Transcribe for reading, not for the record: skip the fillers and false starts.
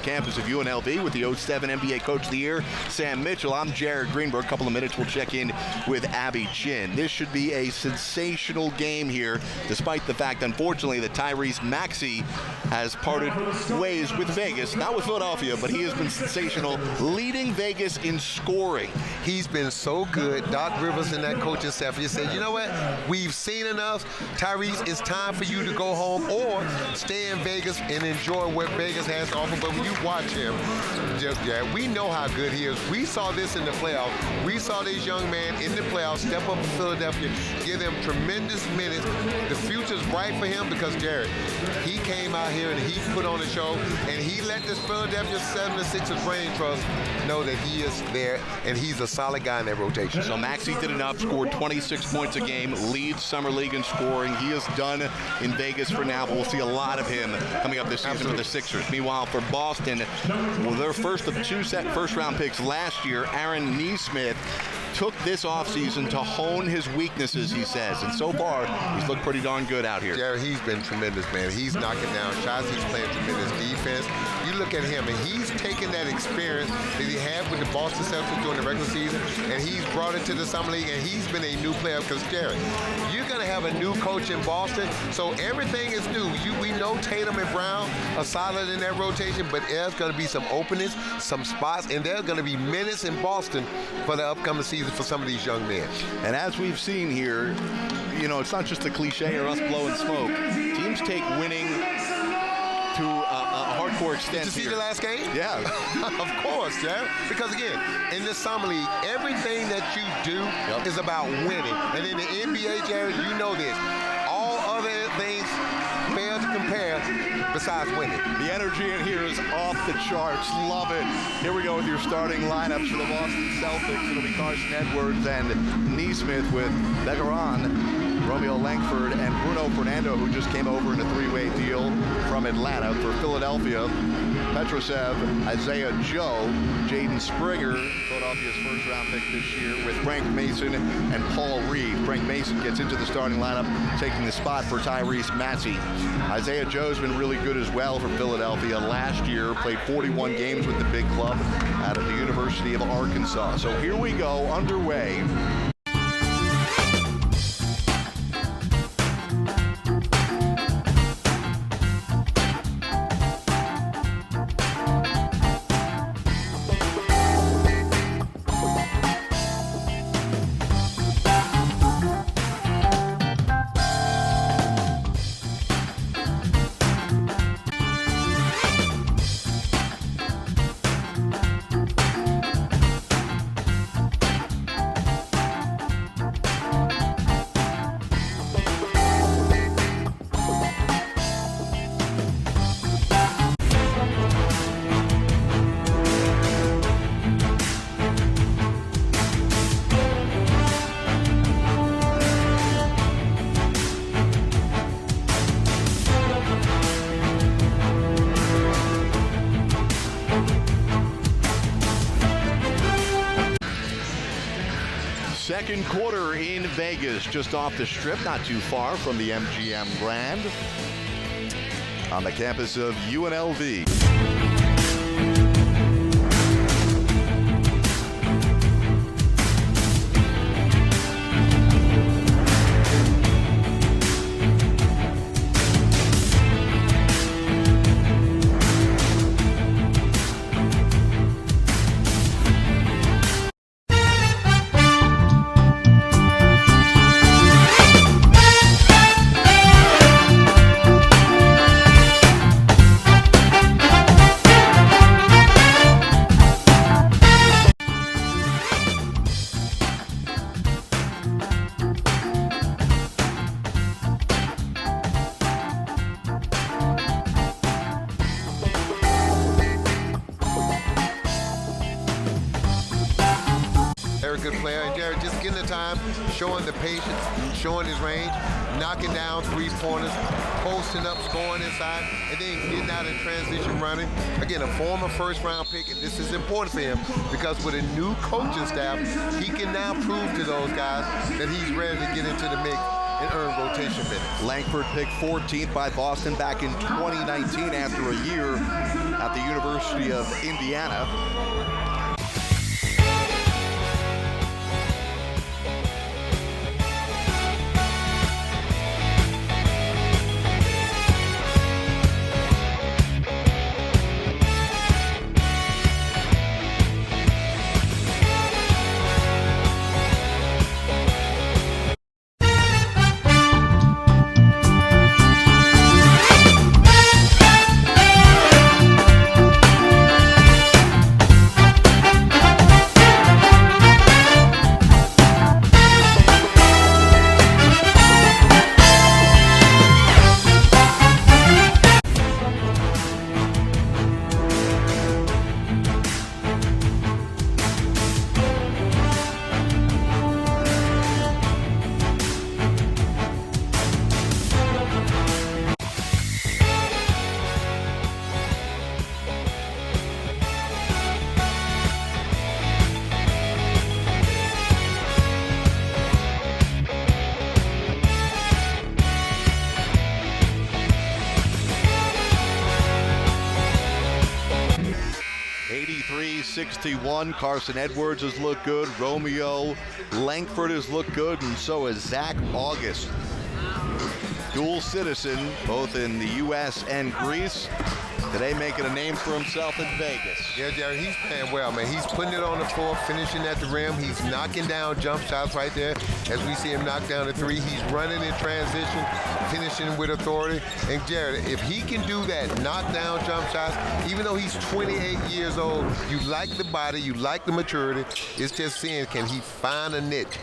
campus of UNLV with the 07 NBA Coach of the Year, Sam Mitchell. I'm Jared Greenberg. A couple of minutes, we'll check in with Abby Chin. This should be a sensational game here, despite the fact, unfortunately, that Tyrese Maxey has parted ways with Vegas, not with Philadelphia, but he has been sensational, leading Vegas in scoring. He's been so good. Doc Rivers and that coaching staff just said, you know what? We've seen enough. Tyrese, it's time for you to go home or stay in Vegas and enjoy what Vegas has to offer. But when you watch him, we know how good he is. We saw this in the playoffs. We saw this young man in the playoffs step up in Philadelphia, give them tremendous minutes. The future's bright for him because, Jared, he came out here and he put on a show, and he let this Philadelphia 76ers brain trust know that he is there, and he's a solid guy in that rotation. So Maxey did enough, scored 26 points a game, leads Summer League in scoring. He is done in Vegas for now, but we'll see a lot of him coming up this season for the Sixers. Meanwhile, for Boston, well, their first of two first-round picks last year, Aaron Nesmith, took this offseason to hone his weaknesses, he says, and so far he's looked pretty darn good out here. Jared, he's been tremendous, man. He's knocking down shots. He's playing tremendous defense. You look at him, and he's taken that experience that he had with the Boston Celtics during the regular season, and he's brought it to the Summer League, and he's been a new player. Because, Jared, you're going to have a new coach in Boston, so everything is new. We know Tatum and Brown are solid in that rotation, but there's going to be some openings, some spots, and there's going to be minutes in Boston for the upcoming season for some of these young men. And as we've seen here, you know, it's not just a cliche or us blowing smoke. Teams take winning to a hardcore extent. Did you see the last game? Yeah. Of course, Jared. Because again, in the Summer League, everything that you do is about winning. And in the NBA, Jared, you know this. All other things fail to compare besides winning. The energy in here is off the charts. Love it. Here we go with your starting lineups for the Boston Celtics. It'll be Carson Edwards and Nesmith with Begaron, Romeo Langford, and Bruno Fernando, who just came over in a three-way deal from Atlanta. For Philadelphia, Petrosev, Isaiah Joe, Jaden Springer, Philadelphia's first-round pick this year, with Frank Mason and Paul Reed. Frank Mason gets into the starting lineup, taking the spot for Tyrese Maxey. Isaiah Joe's been really good as well for Philadelphia. Last year, played 41 games with the big club out of the University of Arkansas. So here we go, underway. Second quarter in Vegas, just off the Strip, not too far from the MGM Grand, on the campus of UNLV. Very good player, and Jared just getting the time, showing the patience, showing his range, knocking down three-pointers, posting up, scoring inside, and then getting out in transition running. Again, a former first-round pick, and this is important for him because with a new coaching staff, he can now prove to those guys that he's ready to get into the mix and earn rotation minutes. Langford picked 14th by Boston back in 2019 after a year at the University of Indiana. .61. Carson Edwards has looked good. Romeo Langford has looked good, and so has Zach August. Dual citizen, both in the U.S. and Greece. Today making a name for himself in Vegas. Yeah, Jerry, he's playing well, man. He's putting it on the floor, finishing at the rim. He's knocking down jump shots right there. As we see him knock down the three, he's running in transition, finishing with authority. And Jared, if he can do that, knock down jump shots, even though he's 28 years old, you like the body, you like the maturity. It's just seeing, can he find a niche?